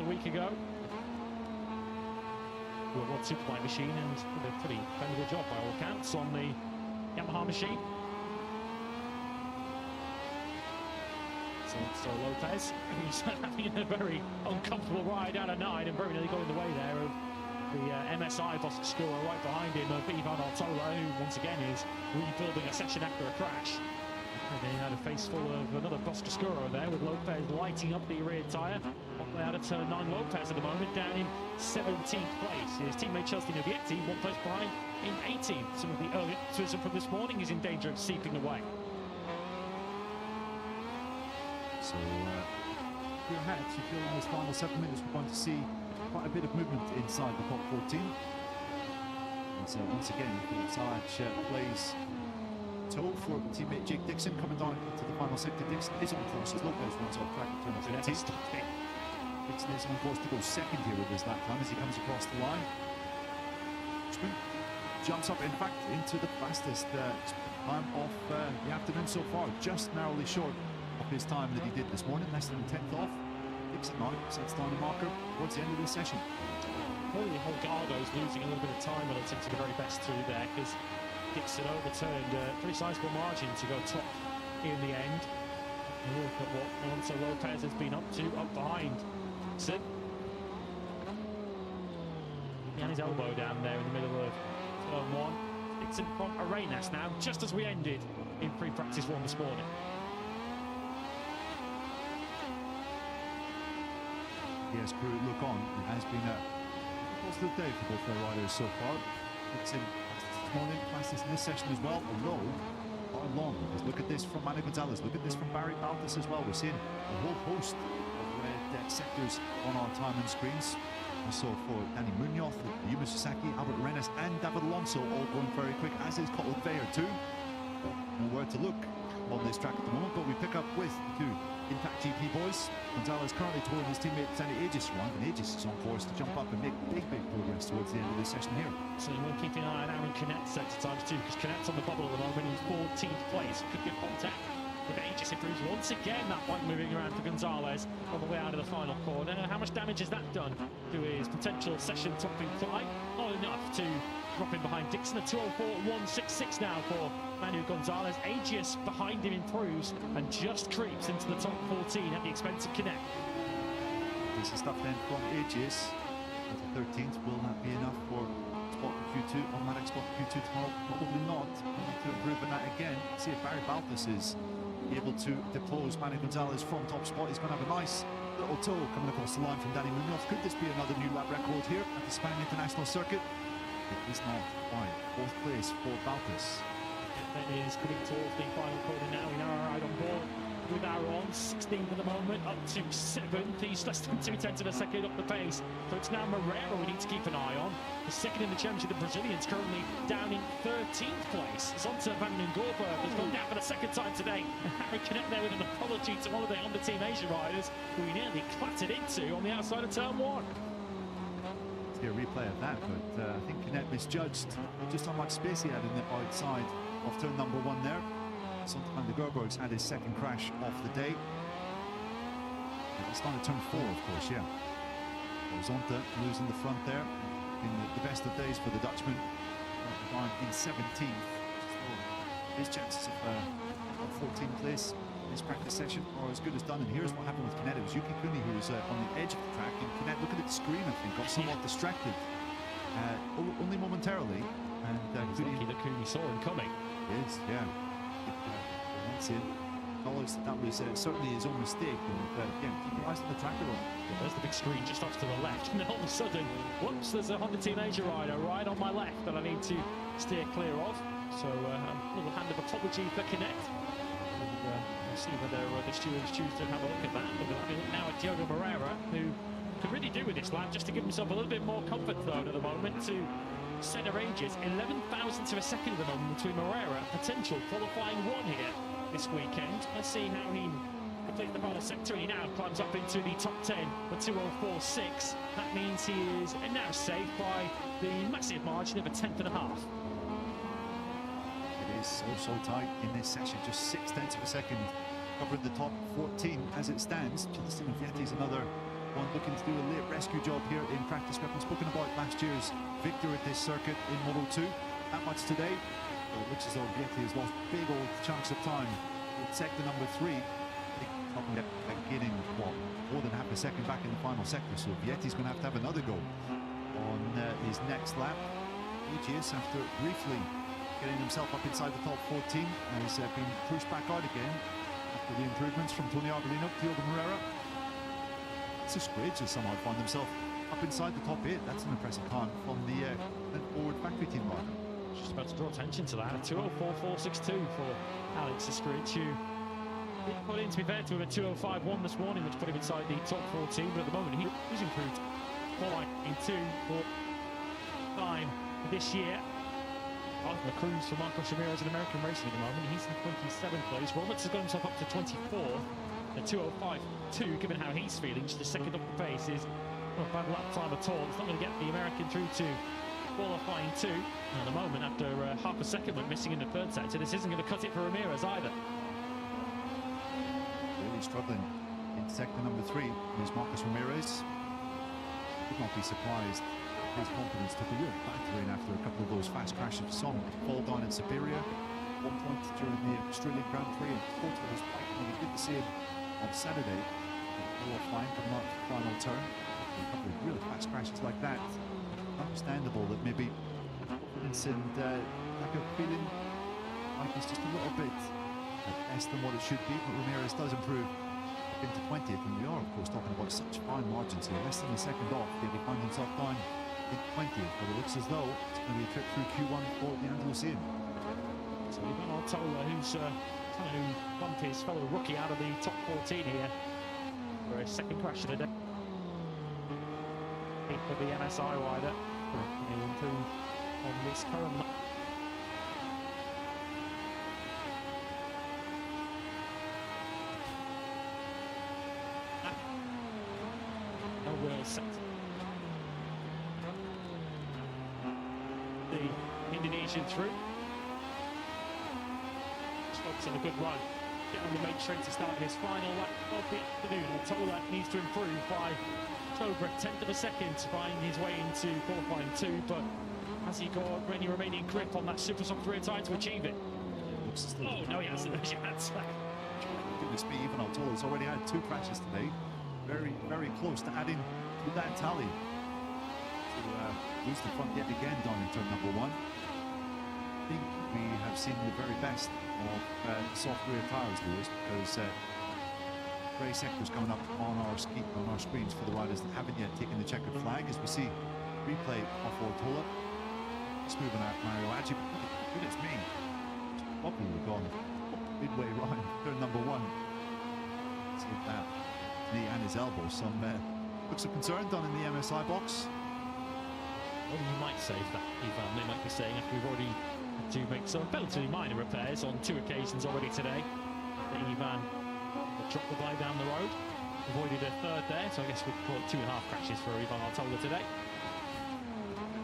a week ago. We won Superbike machine and did a pretty good job by all accounts on the Yamaha machine. So Lopez, who's having a very uncomfortable ride out of 9 and very nearly got in the way there of the MSI Boscoscuro right behind him, Ivan Artola, who once again is rebuilding a session after a crash. And they had a face full of another Boscoscuro there, with Lopez lighting up the rear tyre. On the way out of turn 9, Lopez at the moment down in 17th place. His teammate Chelsea Novietti 1 place behind in 18th. Some of the early optimism from this morning is in danger of seeping away. So, your hats, you feel in this final 7 minutes we're going to see quite a bit of movement inside the top 14. And so once again, Sarge plays toe for teammate Jake Dixon coming down to the final sector. Dixon is on course as Lopez runs off track at turn 15. Dixon is on course to go second here with his lap time as he comes across the line. Jumps up, in fact, into the fastest time of the afternoon so far, just narrowly short of his time that he did this morning, less than a 10th off. Dixon now sets down a marker towards the end of this session. Probably Holgado's losing a little bit of time relative to the very best through there, because Dixon overturned a pretty sizable margin to go top in the end. And look at what Alonso Lopez has been up to up behind Dixon. He had his elbow down there in the middle of turn 1. Dixon from Arenas now, just as we ended in pre-practice 1 this morning. Yes, crew, look on. It has been a positive day for both their riders so far. Dixon this morning, fastest in this session as well, although not long. Look at this from Manny Gonzalez, look at this from Barry Baltus as well. We're seeing a whole host of red sectors on our time and screens. Also for Danny Munoz, Yuma Sasaki, Albert Arenas and David Alonso all going very quick, as is Colin Veyer too. Nowhere to look on this track at the moment, but we pick up with the 2 Impact GP boys. Gonzalez currently touring his teammate Sandy Aegis around, and Aegis is on course to jump up and make big progress towards the end of this session here. So we're keeping an eye on Aaron Canette's sector times too, because Canette's on the bubble at the moment. He's 14th place, could get contact with Aegis. Improves once again, that point moving around for Gonzalez on the way out of the final corner. How much damage has that done to his potential session topping climb? Not enough to drop in behind Dixon. A 2:04.166 now for Manu Gonzalez. Aegis behind him improves and just creeps into the top 14 at the expense of Canette. Decent stuff then from Aegis. At the 13th, will that be enough for spot Q2? Automatic spot Q2 tomorrow? Probably not. We need to improve on that again. See if Barry Baltus is able to depose Manu Gonzalez from top spot. He's going to have a nice little toe coming across the line from Danny Munoz. Could this be another new lap record here at the Spanish International Circuit? It is not. Why? 4th place for Baltus. Then is coming towards the final corner now. We now are right on board with our on 16th at the moment, up to 7th. He's less than 2/10 of a second up the pace. So it's now Moreira we need to keep an eye on. The second in the championship, the Brazilian's currently down in 13th place. Zonta van den Gorberg has gone down for the second time today. And Harry Canet there with an apology to one of the Honda Team Asia riders who he nearly clattered into on the outside of turn 1. A replay of that, but I think Canet misjudged just how much space he had in the outside of turn number 1 there. Van der Gerberg's had his second crash of the day. It's started turn 4, of course, yeah. Zonta losing the front there in the best of days for the Dutchman. Down in 17th. So his chances of 14th place in his practice session are as good as done. And here's what happened with Canet. It was Yuki Kuni who was on the edge of the track, and Canet, looking at the screen, I think, got somewhat distracted, only momentarily. And he's lucky that Kuni saw him coming. Yes, yeah. That's it. Acknowledged that was certainly his own mistake. And again, keep your eyes on the track a little. Yeah, there's the big screen just off to the left, and then all of a sudden, whoops, there's a Honda Team Asia rider right on my left that I need to steer clear of. So a little hand of apology for Canet. We'll see whether the stewards choose to have a look at that. Look now at Diogo Moreira, who could really do with this lap just to give himself a little bit more comfort zone at the moment to center ranges. 11,000 to a second at the moment between Moreira, potential qualifying 1 here this weekend. Let's see how he completes the final sector, and he now climbs up into the top 10 for 2:04.6. That means he is now safe by the massive margin of a 10th and a half. It is so tight in this session, just 0.6 of a second covering the top 14 as it stands. Justin Vietti's another one looking to do a late rescue job here in practice. We haven't spoken about last year's victor at this circuit in Moto2 that much today. Well, it looks as though Vietti has lost big old chunks of time with sector number 3. Getting more than half a second back in the final sector, so Vietti's going to have another go on his next lap. AGS, after briefly getting himself up inside the top 14, has been pushed back out again after the improvements from Tony Arbolino, Diogo Moreira. Squid just somehow found himself up inside the top 8. That's an impressive time from the forward factory team rider. Just about to draw attention to that. A 2:04.462 for Alex Escridge, who did put in, to be fair to him, a 2:05.1 this morning, which put him inside the top 14. But at the moment, he's improved 4.2 for time this year. The cruise for Marcos Ramirez in American racing at the moment. He's in 27th place. Roberts has got himself up to 24. A 2:05.2, given how he's feeling, just a second up the pace is not a bad lap time at all. It's not going to get the American through to qualifying 2. And at the moment, after half a second went missing in the third sector, this isn't going to cut it for Ramirez either. Really struggling in sector number 3 is Marcos Ramirez. Would not be surprised. His confidence took a real battering after a couple of those fast crashes. Saw him fall down in Siberia at one point during the Australian Grand Prix, and totally was fighting. He did the same on Saturday. Qualifying from that final turn. A couple of really fast crashes like that. Understandable that maybe confidence and lack of feeling like it's just a little bit less than what it should be, but Ramirez does improve into 20th, and we are of course talking about such fine margins here, less than a second off. He found himself down in 20th, but it looks as though it's going to be a trip through Q1 for the Andalusian. So we've got Artola, who's trying to bump his fellow rookie out of the top 14 here for a second crash of the day. For the MSI rider, he'll improve on this current lap. Well set. The Indonesian through. Stops on a good run. Get on the main straight to start his final lap of the afternoon. Artola needs to improve by over a 10th of a second to find his way into qualifying 2, but has he got any remaining grip on that super soft rear tyre to achieve it? Oh, no, he hasn't. There's your answer. Goodness me, even Artola's already had 2 crashes today. Very close to adding to that tally. To lose the front yet again down in turn number 1. I think we have seen the very best of the soft rear tyres, Lewis, because grey sectors coming up on our screens for the riders that haven't yet taken the checkered flag, as we see replay of Artola. Just moving out Mario Aggi, but goodness me, probably would have gone midway round turn number 1. See that knee and his elbow. Some looks of concern done in the MSI box. Well, you might say that, Ivan. They might be saying after we've already had to make some relatively minor repairs on 2 occasions already today, that Ivan dropped the blade down the road, avoided a third there, so I guess we'd call it 2.5 crashes for Ivan Artola today.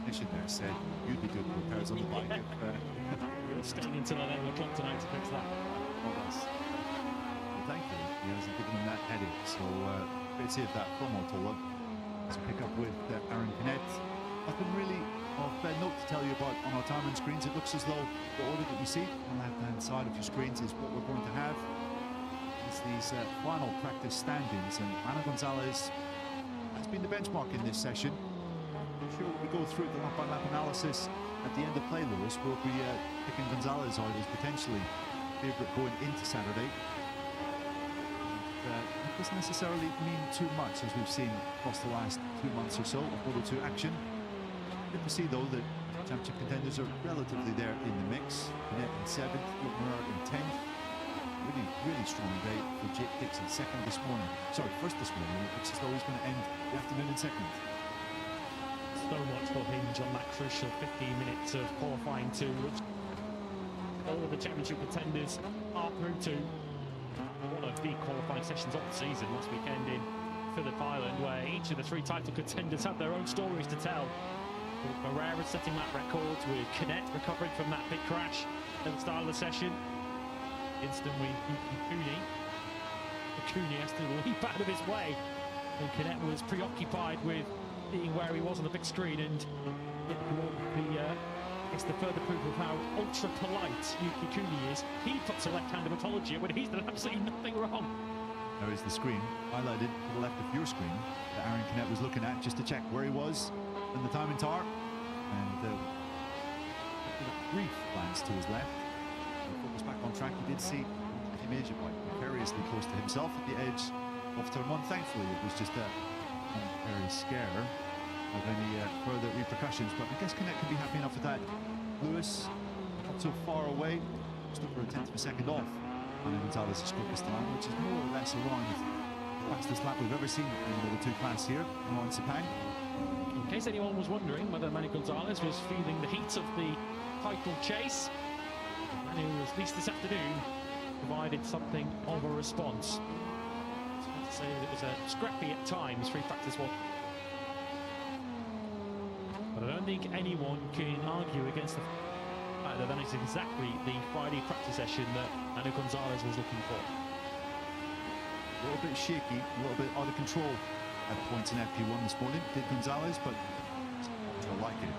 The technician there said you'd be doing the repairs on the bike if Staying until 11 o'clock tonight to fix that. well, thankfully he hasn't given him that headache, so great to see if that from Artola to pick up with Aaron Canet. Nothing really of note to tell you about on our timing screens. It looks as though the order that you see on the left-hand side of your screens is what we're going to have. It's these final practice standings, and Ana Gonzalez has been the benchmark in this session. I'm sure we go through the lap-by-lap analysis at the end of play, Lewis. We'll be picking Gonzalez out as potentially favourite going into Saturday. It doesn't necessarily mean too much, as we've seen across the last 2 months or so of Moto2 action. Good to see, though, that championship contenders are relatively there in the mix. Canet in 7th, Whitmer in 10th. Really strong day for Jake Dixon, first this morning. It looks as though he's going to end the afternoon in 2nd. So much will hinge on that crucial 15 minutes of qualifying 2, which all of the championship contenders are through to. One of the qualifying sessions of the season last weekend in Phillip Island, where each of the 3 title contenders have their own stories to tell. With Moreira setting that record, with Canet recovering from that big crash at the start of the session. Instant with Cooney. Cooney has to leap out of his way, and Canet was preoccupied with being where he was on the big screen, and it's the further proof of how ultra polite Yuki Cooney is. He puts a left-hand methodology when he's done absolutely nothing wrong. There is the screen highlighted to the left of your screen that Aaron Canet was looking at just to check where he was in the timing tower, and a brief glance to his left. Focus back on track. He did see him edge quite precariously close to himself at the edge of turn 1. Thankfully, it was just a very scare of any further repercussions, but I guess Canet can be happy enough with that. Lewis, not so far away, just over a 10th of a second off Ana Gonzalez's quickest time, which is more or less around the fastest lap we've ever seen in the Moto2 class here around Sepang. In case anyone was wondering whether Manu Gonzalez was feeling the heat of the title chase, Manu, at least this afternoon, provided something of a response. It's fair to say that it was scrappy at times, free practice one. But I don't think anyone can argue against the fact that that is exactly the Friday practice session that Manu Gonzalez was looking for. A little bit shaky, a little bit out of control at points in FP1 this morning, did Gonzalez, but I like it.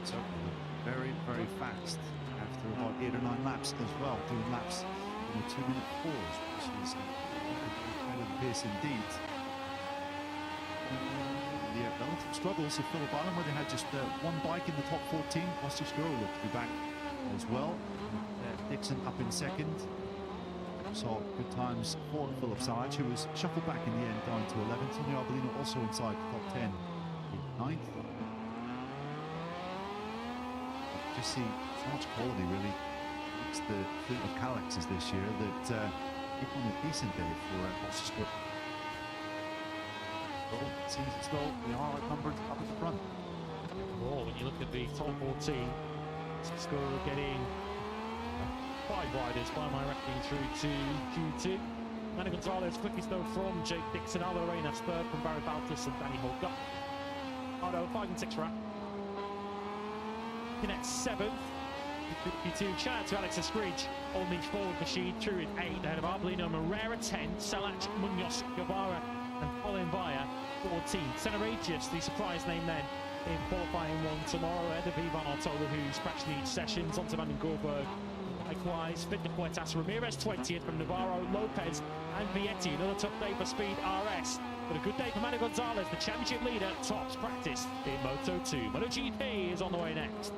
Certainly very fast after about 8 or 9 laps as well, doing laps in the 2-minute 4s, which is kind of the pace indeed. The relative struggles of Phillip Island, where they had just one bike in the top 14. Foster Skuro looked to be back as well. Dixon up in 2nd. Saw good times for Philip Salach, who was shuffled back in the end down to 11th. Tony Arbolino also inside the top 10 in 9th. Just see so much quality, really. It's the fleet of Calixes this year that give on a decent day for Foster Skuro. It seems as though we are outnumbered up at the front. Well, when you look at the top 14, Skuro getting 5 riders by my reckoning through to Q2. Manu Gonzalez quickest though from Jake Dixon. Aldo Arenas 3rd from Barry Baltus and Danny Holger. Ardo 5 and 6 wrap. Canet 7th. Q2. Shout out to Alex Escridge on the forward machine through in 8th ahead of Arbolino. Moreira 10th. Salach, Munoz, Guevara and Colin Bayer 14th. Senaregius, the surprise name then in qualifying 1 tomorrow ahead of Ivan Artola, who's practicing each session. Zonta van den Gorberg. Likewise, Victor Puertas, Ramirez 20th from Navarro, Lopez and Vietti. Another tough day for Speed RS, but a good day for Manu Gonzalez, the championship leader, tops practice in Moto2. MotoGP is on the way next.